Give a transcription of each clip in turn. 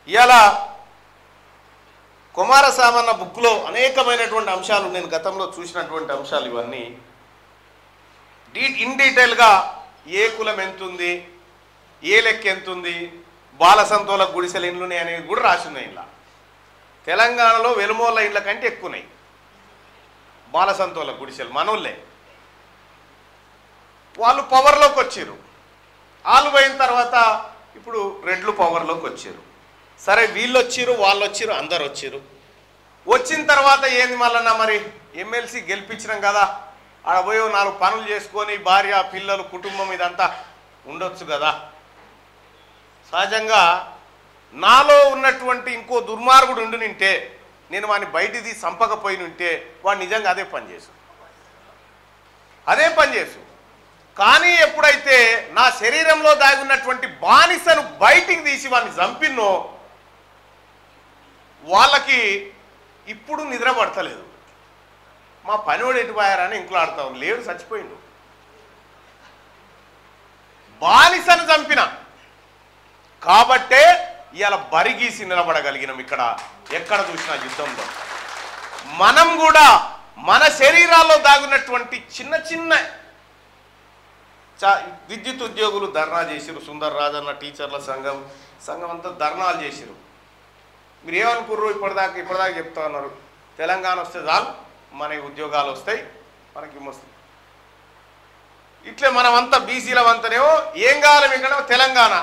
ఇలా కుమారస్వామన్న బుక్లో అనేకమైనటువంటి అంశాలు నేను గతంలో చూసినటువంటి అంశాలు ఇవన్నీ ఇన్ డీటెయిల్గా ఏ కులం ఎంతుంది, ఏ లెక్క ఎంతుంది, బాలసంతోల గుడిసెల ఇండ్లున్నాయి అనేవి కూడా రాసిన్నాయి. ఇలా తెలంగాణలో వెలుమోళ్ళ ఇండ్ల కంటే ఎక్కువన్నాయి బాలసంతోల గుడిసెలు. మనోళ్ళే వాళ్ళు పవర్లోకి వచ్చారు. వాళ్ళు పోయిన తర్వాత ఇప్పుడు రెడ్లు పవర్లోకి వచ్చారు. సరే వీళ్ళు వచ్చారు, వాళ్ళు వచ్చారు, అందరు వచ్చారు. వచ్చిన తర్వాత ఏంది మళ్ళా మరి ఎమ్మెల్సీ గెలిపించినాం కదా, ఆడ పోయి 4 పనులు చేసుకొని భార్య పిల్లలు కుటుంబం ఇదంతా ఉండొచ్చు కదా. సహజంగా నాలో ఉన్నటువంటి ఇంకో దుర్మార్గుడు ఉండునింటే నేను వాడిని బయటిది చంపకపోయినుంటే వాడు నిజంగా అదే పని చేసు. కానీ ఎప్పుడైతే నా శరీరంలో దాగి ఉన్నటువంటి బానిసను బయటికి తీసి వాడిని చంపినో వాళ్ళకి ఇప్పుడు నిద్ర పడతలేదు. మా పనివాడు ఎటుపోయారని ఇంట్లో ఆడతాం, లేడు చచ్చిపోయిండు. బానిసను చంపిన కాబట్టే ఇవాళ బరిగీసి నిలబడగలిగినాం. ఇక్కడ ఎక్కడ చూసినా యుద్ధంలో మనం కూడా మన శరీరాల్లో దాగున్నటువంటి చిన్న చిన్న విద్యుత్ ఉద్యోగులు ధర్నా చేసిరు. సుందర్ రాజన్న టీచర్ల సంఘం అంతా ధర్నాలు చేసిరు. మీరు ఏమనుకుర్రు? ఇప్పటిదాకా చెప్తా ఉన్నారు తెలంగాణ వస్తే చాలు మన ఉద్యోగాలు వస్తాయి, మనకి వస్తాయి. ఇట్లే మనమంతా బీసీలమంతానేమో ఏం కావాలి మీకు తెలంగాణ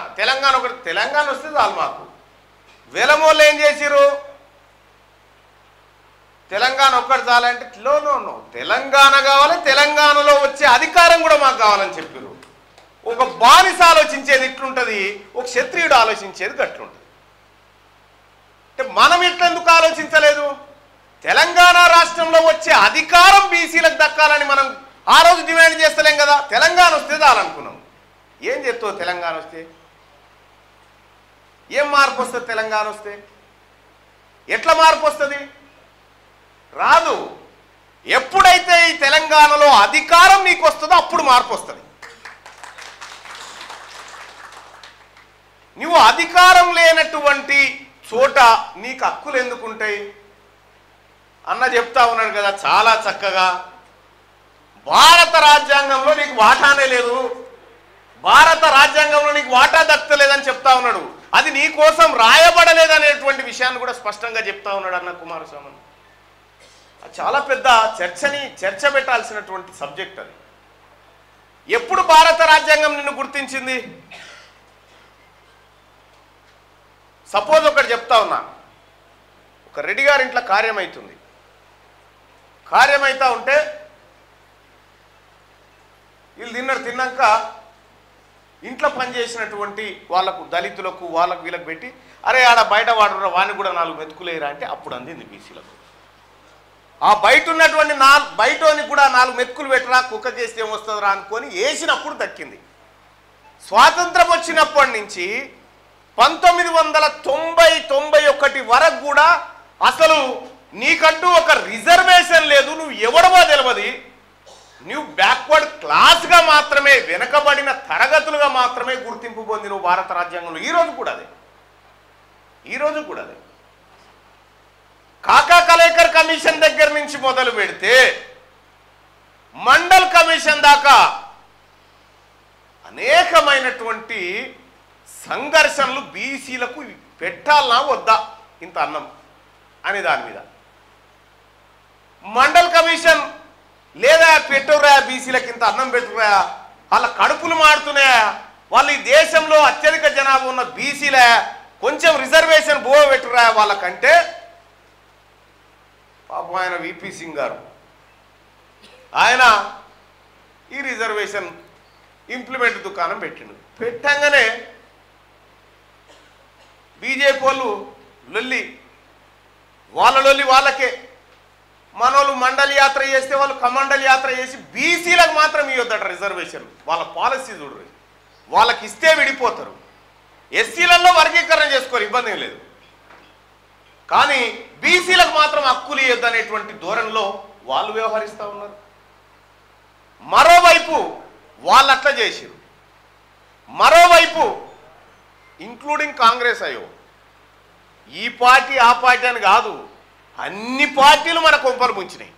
ఒకటి తెలంగాణ వస్తే చాలు మాకు. వెలమోళ్ళు ఏం చేసిరు? తెలంగాణ ఒక్కటి చాలంటే నో తెలంగాణ కావాలి, తెలంగాణలో వచ్చే అధికారం కూడా మాకు కావాలని చెప్పారు. ఒక బానిస ఆలోచించేది ఇట్లుంటుంది, ఒక క్షత్రియుడు ఆలోచించేది గట్లుంటుంది. అంటే మనం ఇట్లెందుకు ఆలోచించలేదు? తెలంగాణ రాష్ట్రంలో వచ్చే అధికారం బీసీలకు దక్కాలని మనం ఆ రోజు డిమాండ్ చేస్తలేం కదా. తెలంగాణ వస్తే చాలనుకున్నాం. ఏం చెప్తావు? తెలంగాణ వస్తే ఏం మార్పు వస్తుంది? తెలంగాణ వస్తే ఎట్లా మార్పు వస్తుంది? రాదు. ఎప్పుడైతే ఈ తెలంగాణలో అధికారం నీకు వస్తుందో అప్పుడు మార్పు వస్తుంది. నువ్వు అధికారం లేనటువంటి చోట నీకు హక్కులు ఎందుకుంటాయి? అన్న చెప్తా ఉన్నాడు కదా చాలా చక్కగా, భారత రాజ్యాంగంలో నీకు వాటానే లేదు, భారత రాజ్యాంగంలో నీకు వాటా దక్కలేదని చెప్తా ఉన్నాడు. అది నీ కోసం రాయబడలేదనేటువంటి విషయాన్ని కూడా స్పష్టంగా చెప్తా ఉన్నాడు అన్న కుమారస్వామి. చాలా పెద్ద చర్చ పెట్టాల్సినటువంటి సబ్జెక్ట్ అది. ఎప్పుడు భారత రాజ్యాంగం నిన్ను గుర్తించింది? సపోజ్ ఒకటి చెప్తా ఉన్నా, ఒక రెడ్డి గారి ఇంట్లో కార్యమైతా ఉంటే వీళ్ళు తిన్నాక ఇంట్లో పనిచేసినటువంటి వాళ్ళకు దళితులకు వాళ్ళకు వీళ్ళకి పెట్టి అరే ఆడ బయట వాడురా వాడిని కూడా 4 మెతుకులేరా అంటే అప్పుడు అందింది బీసీలకు. ఆ బయట ఉన్నటువంటి బయటని కూడా 4 మెతుకులు పెట్టరా కుక్క చేస్తే ఏమొస్తుందిరా అనుకొని వేసినప్పుడు దక్కింది. స్వాతంత్రం వచ్చినప్పటి నుంచి 1990-91 వరకు కూడా అసలు నీకంటూ ఒక రిజర్వేషన్ లేదు. నువ్వు ఎవడవో తెలియదు. నువ్వు బ్యాక్వర్డ్ క్లాస్గా మాత్రమే, వెనకబడిన తరగతులుగా మాత్రమే గుర్తింపు పొంది నువ్వు భారత రాజ్యాంగంలో. ఈరోజు కూడా అదే కాకా కలేకర్ కమిషన్ దగ్గర నుంచి మొదలు పెడితే మండల్ కమిషన్ దాకా అనేకమైనటువంటి సంఘర్షణలు బీసీలకు పెట్టాలనా వద్దా ఇంత అన్నం అనే దాని మీద. మండల్ కమిషన్ లేదా పెట్టురా బీసీలకు ఇంత అన్నం పెట్టురా, వాళ్ళ కడుపులు మాడుతున్నాయా, వాళ్ళు ఈ దేశంలో అత్యధిక జనాభా ఉన్న బీసీలే, కొంచెం రిజర్వేషన్ బో పెట్టురా వాళ్ళకంటే పాపం ఆయన విపి సింగ్ గారు ఆయన ఈ రిజర్వేషన్ ఇంప్లిమెంట్ దుకాణం పెట్టంగానే బీజేపీ వాళ్ళు వాళ్ళ లొల్లి వాళ్ళకే. మనోళ్ళు మండలి యాత్ర చేస్తే వాళ్ళు కమండలి యాత్ర చేసి బీసీలకు మాత్రం ఇవ్వద్దట రిజర్వేషన్. వాళ్ళ పాలసీ చూడరు, వాళ్ళకి ఇస్తే విడిపోతారు. ఎస్సీలలో వర్గీకరణ చేసుకోరు, ఇబ్బంది లేదు. కానీ బీసీలకు మాత్రం హక్కులు ఇవ్వద్దనేటువంటి ధోరణిలో వాళ్ళు వ్యవహరిస్తూ ఉన్నారు. మరోవైపు వాళ్ళు అట్లా చేసిరు, మరోవైపు ఇంక్లూడింగ్ కాంగ్రెస్ ఈ పార్టీ ఆ పార్టీ అని కాదు, అన్ని పార్టీలు మన కొంపలు ముంచినాయి.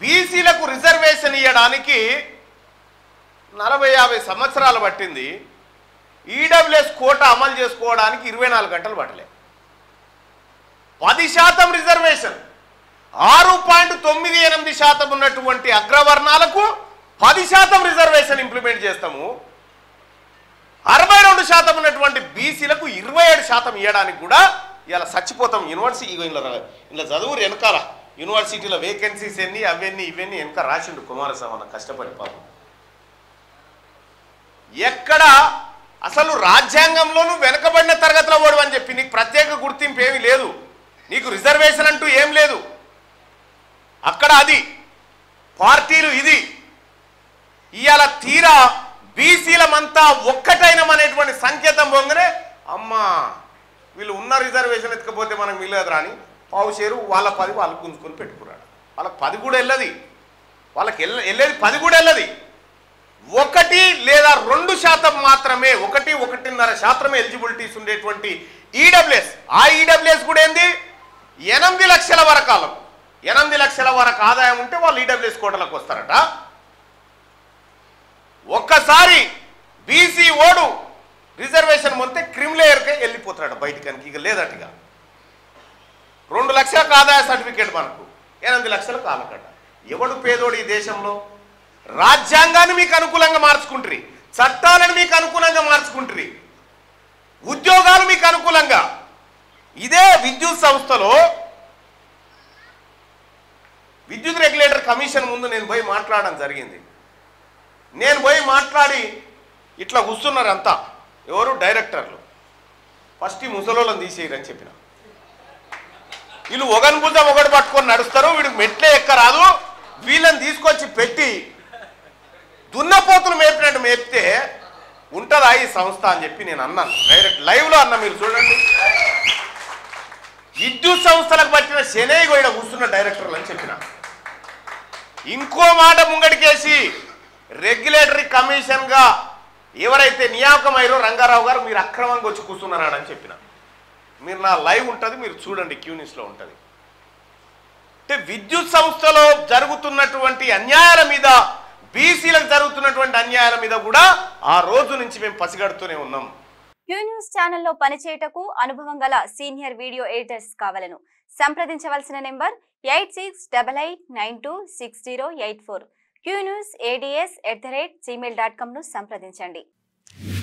బీసీలకు రిజర్వేషన్ ఇవ్వడానికి 40-50 సంవత్సరాలు పట్టింది. ఈడబ్ల్యూఎస్ కోటా అమలు చేసుకోవడానికి 24 గంటలు పట్టలే. 10% రిజర్వేషన్, 6.98% ఉన్నటువంటి అగ్రవర్ణాలకు 10% రిజర్వేషన్ ఇంప్లిమెంట్ చేస్తాము. 62% ఉన్నటువంటి బీసీలకు 27% ఇవ్వడానికి కూడా ఇలా చచ్చిపోతాం. యూనివర్సిటీ ఇలా చదువు వెనకాల యూనివర్సిటీలో వేకెన్సీస్ ఎన్ని అవన్నీ ఇవన్నీ వెనక రాసిండు కుమారస్వామి అన్న కష్టపడి పాపం. ఎక్కడ అసలు రాజ్యాంగంలోనూ వెనకబడిన తరగతిలో ఓడు అని చెప్పి నీకు ప్రత్యేక గుర్తింపు ఏమీ లేదు, నీకు రిజర్వేషన్ అంటూ ఏం లేదు. అక్కడ అది పార్టీలు ఇది. ఇవాళ తీరా బీసీలమంతా ఒక్కటైనమనేటువంటి సంకేతం పొంగనే అమ్మా వీళ్ళు ఉన్న రిజర్వేషన్ ఎత్తుకపోతే మనకు మిగలదురా అని పావుషేరు వాళ్ళ 10 వాళ్ళకు గుంజుకొని పెట్టుకున్నాడు. వాళ్ళకి 10 కూడా వెళ్ళది, వాళ్ళకి వెళ్ళేది 10 కూడా వెళ్ళది. 1 లేదా 2% మాత్రమే, 1-1.5% ఎలిజిబిలిటీస్ ఉండేటువంటి ఈడబ్ల్యూఎస్. ఆ ఈడబ్ల్యూఎస్ కూడా ఏంది 8 లక్షల వరకు, 8 లక్షల వరకు ఆదాయం ఉంటే వాళ్ళు ఈడబ్ల్యూఎస్ కోటలకు వస్తారట. ఒక్కసారి బీసీ ఓడు రిజర్వేషన్ మొత్తే క్రిమిలేయర్కే వెళ్ళిపోతాడు బయటికి, ఇక లేదట్టుగా. 2 లక్షలకు ఆదాయ సర్టిఫికేట్ మనకు, 8 లక్షలకు కాలకట. ఎవడు పేదోడు ఈ దేశంలో? రాజ్యాంగాన్ని మీకు అనుకూలంగా మార్చుకుంటారు, చట్టాలను మీకు అనుకూలంగా మార్చుకుంటారు, ఉద్యోగాలు మీకు అనుకూలంగా. ఇదే విద్యుత్ సంస్థలో విద్యుత్ రెగ్యులేటర్ కమిషన్ ముందు నేను పోయి మాట్లాడడం జరిగింది. నేను పోయి మాట్లాడి ఇట్లా కూర్చున్నారు అంతా, ఎవరు డైరెక్టర్లు. ఫస్ట్ ఈ ముసలోళ్ళని తీసేయరని చెప్పిన. వీళ్ళు ఒకని భుజం ఒకటి పట్టుకొని నడుస్తారు, వీడికి మెట్లే ఎక్కరాదు, వీళ్ళని తీసుకొచ్చి పెట్టి దున్నపోతులు మేపినట్టు మేపితే ఉంటుందా ఈ సంస్థ అని చెప్పి నేను అన్నాను. డైరెక్ట్ లైవ్లో అన్నా, మీరు చూడండి. విద్యుత్ సంస్థలకు పట్టిన శనై గోయిడ కూర్చున్న డైరెక్టర్లు అని చెప్పిన. ఇంకో మాట ముంగడికేసి రెగ్యులేటరీ కమిషన్గా ఎవరైతే నియామకమయ్యారో రంగారావు గారు మీరు అక్రమంగా వచ్చి కూర్చున్నారని చెప్పిన. మీరు నా లైవ్ ఉంటుంది, మీరు చూడండి, క్యూనిస్లో ఉంటుంది. అంటే విద్యుత్ సంస్థలో జరుగుతున్నటువంటి అన్యాయాల మీద, బీసీలకు జరుగుతున్నటువంటి అన్యాయాల మీద కూడా ఆ రోజు నుంచి మేము పసిగడుతూనే ఉన్నాం. క్యూ న్యూస్ ఛానల్లో పనిచేయటకు అనుభవం గల సీనియర్ వీడియో ఎడిటర్స్ కావాలను సంప్రదించవలసిన నెంబర్ 8688926084. qnews@gmail.com ను సంప్రదించండి.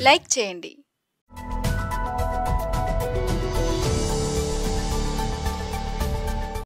లైక్ చేయండి,